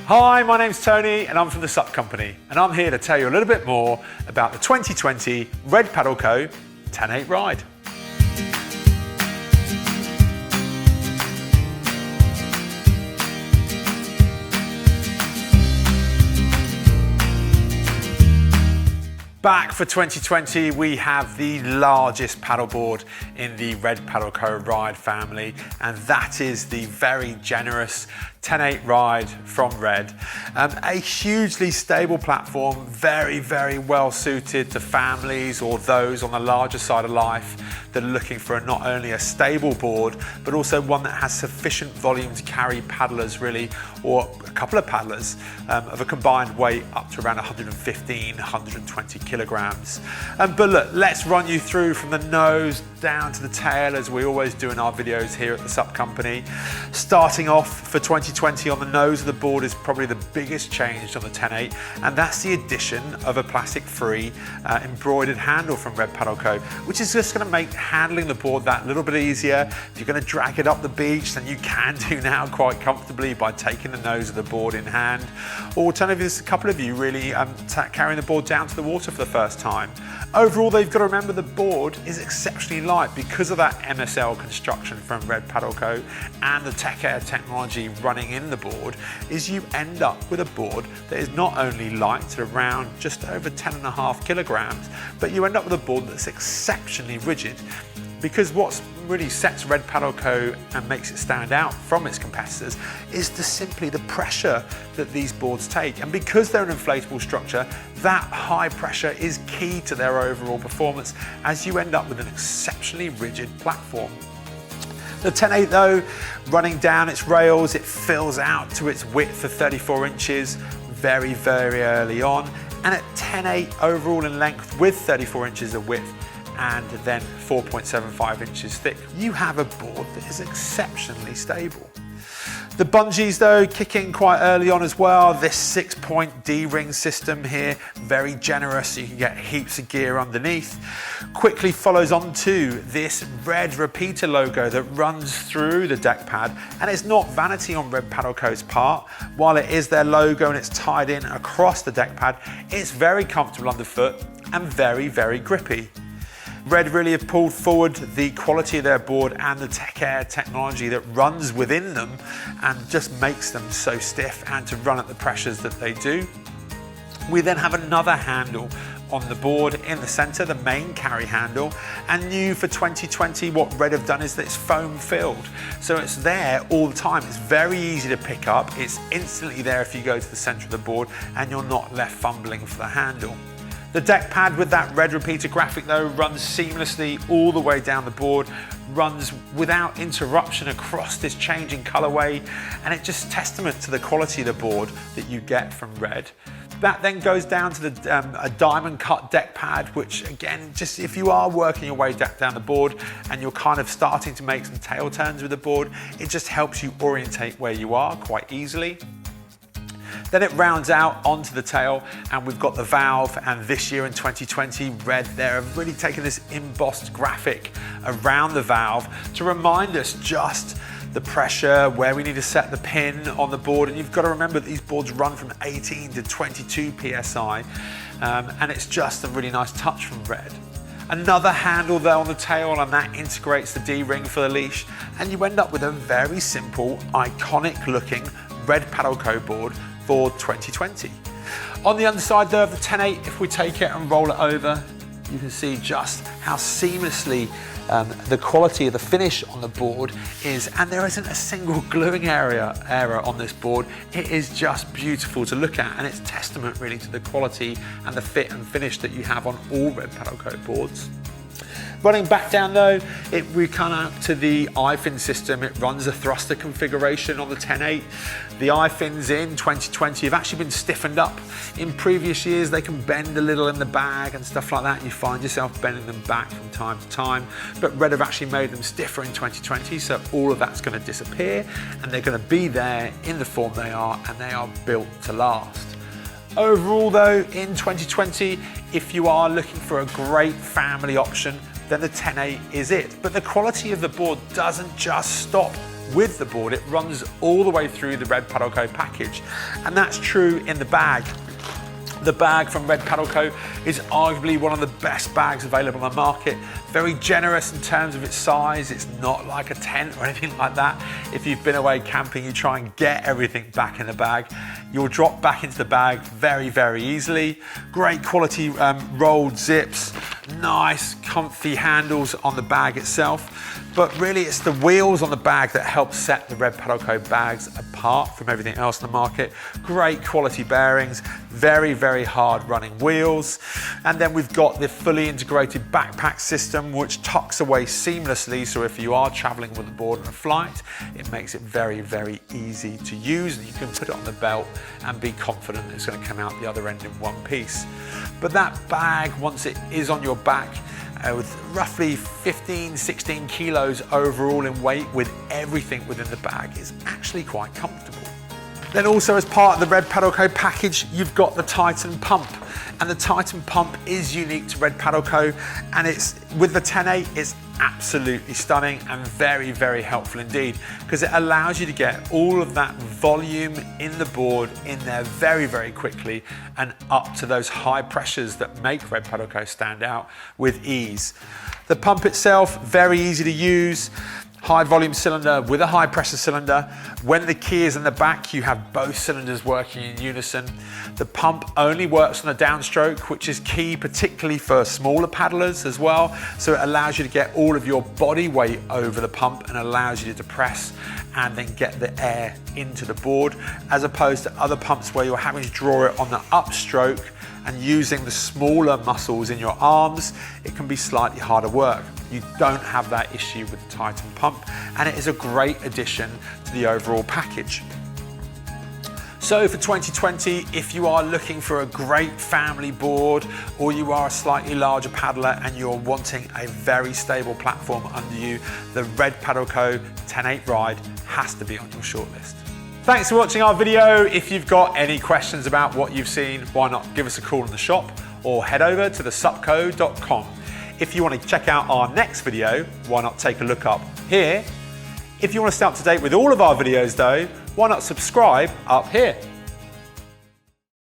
Hi, my name's Tony and I'm from the Sup Company, and I'm here to tell you a little bit more about the 2020 Red Paddle Co 10/8 ride. Back for 2020, we have the largest paddleboard in the Red Paddle Co ride family, and that is the very generous 10/8 ride from Red. A hugely stable platform, very well suited to families or those on the larger side of life that are looking for not only a stable board, but also one that has sufficient volume to carry paddlers really, or a couple of paddlers of a combined weight up to around 115, 120 kilograms. But look, let's run you through from the nose down to the tail, as we always do in our videos here at the Sup Company. Starting off for 2020, on the nose of the board is probably the biggest change on the 10/8, and that's the addition of a plastic-free embroidered handle from Red Paddle Co, which is just going to make handling the board that little bit easier. If you're going to drag it up the beach, then you can do now quite comfortably by taking the nose of the board in hand. Or alternatively, there's a couple of you really carrying the board down to the water for the first time. Overall, they've got to remember the board is exceptionally light because of that MSL construction from Red Paddle Co and the Tech Air technology running in the board, is you end up with a board that is not only light at around just over 10.5 kilograms, but you end up with a board that's exceptionally rigid. Because what's really sets Red Paddle Co and makes it stand out from its competitors is simply the pressure that these boards take. And because they're an inflatable structure, that high pressure is key to their overall performance, as you end up with an exceptionally rigid platform. The 10/8 though, running down its rails, it fills out to its width of 34 inches very early on. And at 10/8 overall in length with 34 inches of width, and then 4.75 inches thick, you have a board that is exceptionally stable. The bungees though kick in quite early on as well. This 6-point D-ring system here, very generous, so you can get heaps of gear underneath. Quickly follows onto this red repeater logo that runs through the deck pad, and it's not vanity on Red Paddle Co's part. While it is their logo and it's tied in across the deck pad, it's very comfortable underfoot and very grippy. Red really have pulled forward the quality of their board and the Tech Air technology that runs within them and just makes them so stiff and to run at the pressures that they do. We then have another handle on the board in the center, the main carry handle, and new for 2020, what Red have done is that it's foam filled. So it's there all the time. It's very easy to pick up. It's instantly there if you go to the center of the board, and you're not left fumbling for the handle. The deck pad with that red repeater graphic though runs seamlessly all the way down the board, runs without interruption across this changing colorway, and it's just testament to the quality of the board that you get from Red. That then goes down to a diamond cut deck pad, which again, just if you are working your way down the board and you're kind of starting to make some tail turns with the board, it just helps you orientate where you are quite easily. Then it rounds out onto the tail, and we've got the valve, and this year in 2020, Red there have really taken this embossed graphic around the valve to remind us just the pressure, where we need to set the pin on the board. And you've got to remember that these boards run from 18 to 22 PSI, and it's just a really nice touch from Red. Another handle there on the tail, and that integrates the D-ring for the leash, and you end up with a very simple, iconic looking Red Paddle Co board for 2020. On the underside though of the 10/8, if we take it and roll it over, you can see just how seamlessly the quality of the finish on the board is, and there isn't a single gluing error on this board. It is just beautiful to look at, and it's testament really to the quality and the fit and finish that you have on all Red Paddle Co boards. Running back down though, we come out to the eye-fin system. It runs a thruster configuration on the 10/8. The eye-fins in 2020 have actually been stiffened up. In previous years, they can bend a little in the bag and stuff like that. You find yourself bending them back from time to time, but Red have actually made them stiffer in 2020, so all of that's going to disappear, and they're going to be there in the form they are, and they are built to last. Overall though, in 2020, if you are looking for a great family option, then the 10/8 is it. But the quality of the board doesn't just stop with the board. It runs all the way through the Red Paddle Co package, and that's true in the bag. The bag from Red Paddle Co is arguably one of the best bags available on the market. Very generous in terms of its size. It's not like a tent or anything like that. If you've been away camping, you try and get everything back in the bag. You'll drop back into the bag very, very easily. Great quality rolled zips, nice comfy handles on the bag itself. But really it's the wheels on the bag that help set the Red Paddle Co bags apart from everything else in the market. Great quality bearings, very, very hard running wheels. And then we've got the fully integrated backpack system, which tucks away seamlessly. So if you are traveling with the board on a flight, it makes it very, very easy to use. And you can put it on the belt and be confident it's going to come out the other end in one piece. But that bag, once it is on your back, with roughly 15-16 kilos overall in weight, with everything within the bag, is actually quite comfortable. Then also, as part of the Red Paddle Co package, you've got the Titan pump. And the Titan pump is unique to Red Paddle Co, and it's with the 10.8, it's absolutely stunning and very, very helpful indeed, because it allows you to get all of that volume in the board in there very, very quickly and up to those high pressures that make Red Paddle Co stand out with ease. The pump itself, very easy to use. High volume cylinder with a high pressure cylinder. When the key is in the back, you have both cylinders working in unison. The pump only works on a downstroke, which is key, particularly for smaller paddlers as well. So it allows you to get all of your body weight over the pump and allows you to depress and then get the air into the board, as opposed to other pumps where you're having to draw it on the upstroke and using the smaller muscles in your arms. It can be slightly harder work. You don't have that issue with the Titan pump, and it is a great addition to the overall package. So for 2020, if you are looking for a great family board, or you are a slightly larger paddler and you're wanting a very stable platform under you, the Red Paddle Co 10.8 Ride has to be on your shortlist. Thanks for watching our video. If you've got any questions about what you've seen, why not give us a call in the shop or head over to thesupco.com. If you want to check out our next video, why not take a look up here? If you want to stay up to date with all of our videos though, why not subscribe up here?